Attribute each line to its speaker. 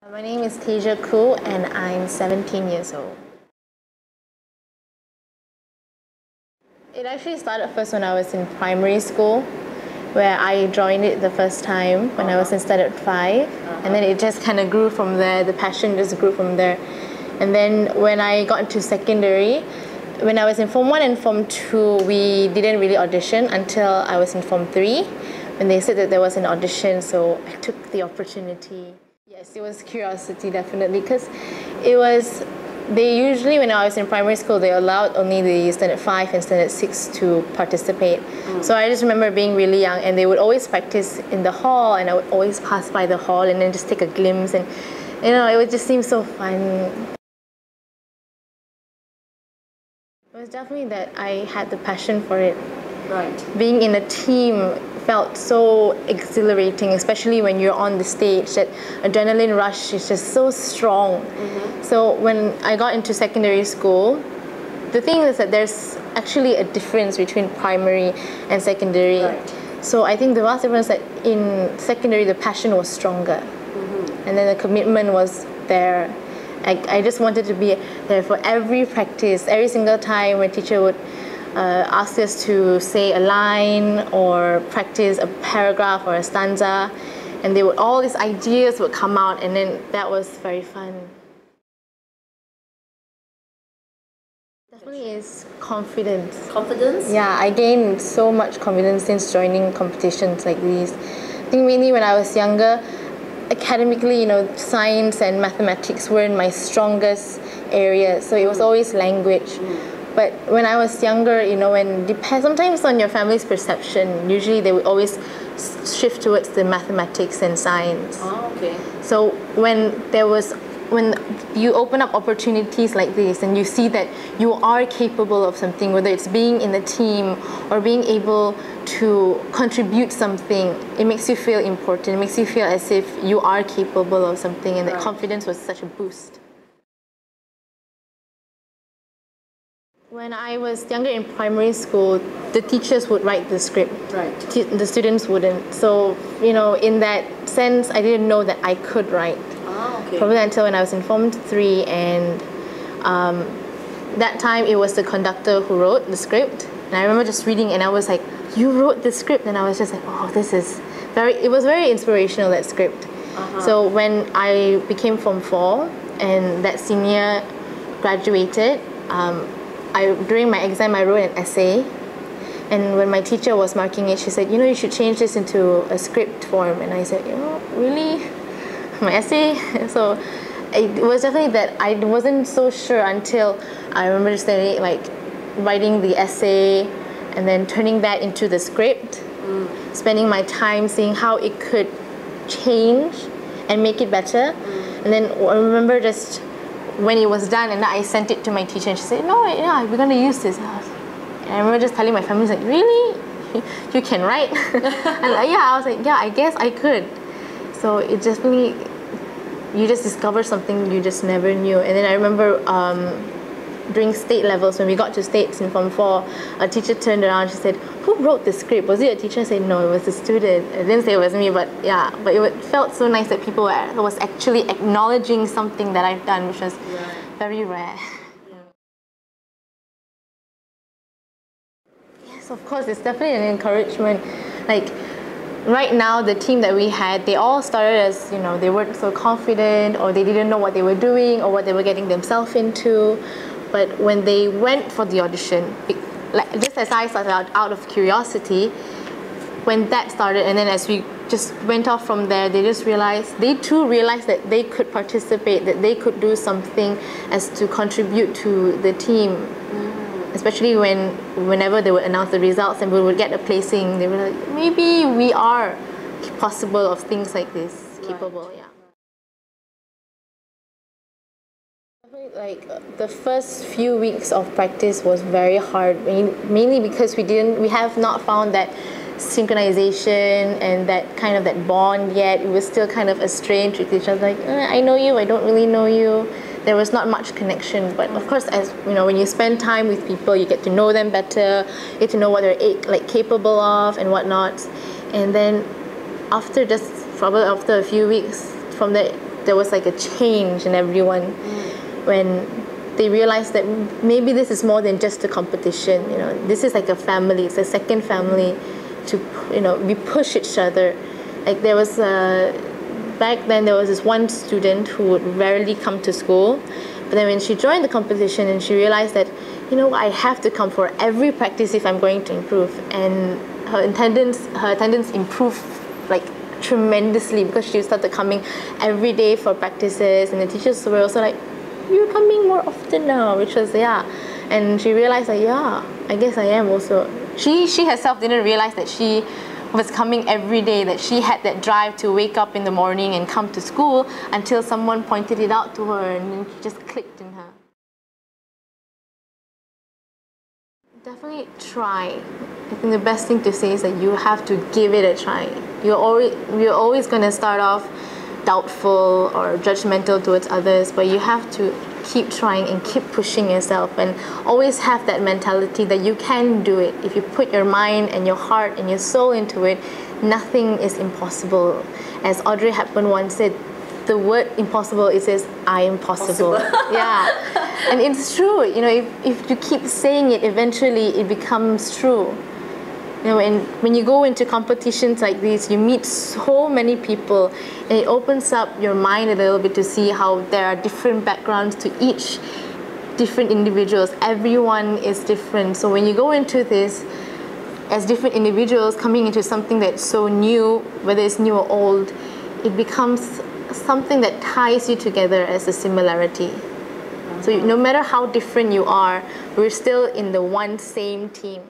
Speaker 1: My name is Tasia Khoo and I'm 17 years old. It actually started first when I was in primary school, where I joined it the first time when I was in Standard 5, and then it just kind of grew from there. The passion just grew from there. And then when I got into secondary, when I was in Form 1 and Form 2, we didn't really audition until I was in Form 3, when they said that there was an audition, so I took the opportunity. Yes, it was curiosity, definitely, because it was, they usually, when I was in primary school, they allowed only the Standard 5 and Standard 6 to participate. So I just remember being really young, and they would always practice in the hall, and I would always pass by the hall and then just take a glimpse, and you know, it would just seem so fun. It was definitely that I had the passion for it.
Speaker 2: Right.
Speaker 1: Being in a team felt so exhilarating, especially when you're on the stage. That adrenaline rush is just so strong. So when I got into secondary school, the thing is that there's actually a difference between primary and secondary.
Speaker 2: Right.
Speaker 1: So I think the vast difference that in secondary the passion was stronger, and then the commitment was there. I just wanted to be there for every practice, every single time when teacher would ask us to say a line or practice a paragraph or a stanza, and they would, all these ideas would come out, and then that was very fun. Definitely is confidence.
Speaker 2: Confidence?
Speaker 1: Yeah, I gained so much confidence since joining competitions like these. I think mainly when I was younger, academically, you know, science and mathematics weren't my strongest area, so it was always language. But when I was younger, you know, and depends sometimes on your family's perception, usually they would always shift towards the mathematics and science.
Speaker 2: Oh, okay.
Speaker 1: So when you open up opportunities like this and you see that you are capable of something, whether it's being in a team or being able to contribute something, it makes you feel important. It makes you feel as if you are capable of something, and that confidence was such a boost. When I was younger in primary school, the teachers would write the script.
Speaker 2: Right.
Speaker 1: The students wouldn't. So, you know, in that sense, I didn't know that I could write.
Speaker 2: Oh, okay.
Speaker 1: Probably until when I was in Form 3, and that time it was the conductor who wrote the script. And I remember just reading, and I was like, "You wrote the script?" And I was just like, "Oh, this is it was very inspirational, that script." So when I became Form 4 and that senior graduated, during my exam I wrote an essay, and when my teacher was marking it, she said, "You know, you should change this into a script form." And I said, "You know, really? My essay?" So it was definitely that I wasn't so sure until I remember just like writing the essay and then turning that into the script, spending my time seeing how it could change and make it better. And then I remember just when it was done, and I sent it to my teacher, and she said, "No, yeah, we're going to use this." And I remember just telling my family, like, "Really? You can write?" And like, yeah, I was like, "Yeah, I guess I could." So it just really, you just discover something you just never knew. And then I remember during state levels, when we got to states in Form 4, a teacher turned around, she said, "Who wrote the script? Was it a teacher?" I said, "No, it was a student." I didn't say it was me, but yeah, but it felt so nice that people was actually acknowledging something that I've done, which was very rare. Yes, of course, it's definitely an encouragement. Like, right now, the team that we had, they all started as, you know, they weren't so confident, or they didn't know what they were doing or what they were getting themselves into. But when they went for the audition, just as I started out of curiosity, when that started, and then as we just went off from there, they too realized that they could participate, that they could do something as to contribute to the team. Especially whenever they would announce the results and we would get a placing, they were like, maybe we are possible of things like this, capable, yeah. Like the first few weeks of practice was very hard, mainly because we have not found that synchronization and that kind of that bond yet. We were still kind of estranged with each other, like, I know you, I don't really know you. There was not much connection, but of course, as you know, when you spend time with people, you get to know them better, you get to know what they're like capable of and whatnot. And then after a few weeks from the there was like a change in everyone when they realized that maybe this is more than just a competition. You know, this is like a family. It's a second family. To, you know, we push each other. Like there was back then there was this one student who would rarely come to school, but then when she joined the competition and she realized that, you know, I have to come for every practice if I'm going to improve, and her attendance improved like tremendously because she started coming every day for practices, and the teachers were also like, you're coming more often now, which was, yeah. And she realized that, yeah, I guess I am also. She herself didn't realize that she was coming every day, that she had that drive to wake up in the morning and come to school, until someone pointed it out to her and then it just clicked in her. Definitely try. I think the best thing to say is that you have to give it a try. You're always going to start off doubtful or judgmental towards others, but you have to keep trying and keep pushing yourself, and always have that mentality that you can do it. If you put your mind and your heart and your soul into it, nothing is impossible. As Audrey Hepburn once said, the word impossible, it says, I am possible. Yeah, and it's true. You know, if you keep saying it, eventually it becomes true. You know, and when you go into competitions like these, you meet so many people, and it opens up your mind a little bit to see how there are different backgrounds to each different individuals. Everyone is different. So when you go into this as different individuals coming into something that's so new, whether it's new or old, it becomes something that ties you together as a similarity. So no matter how different you are, we're still in the one same team.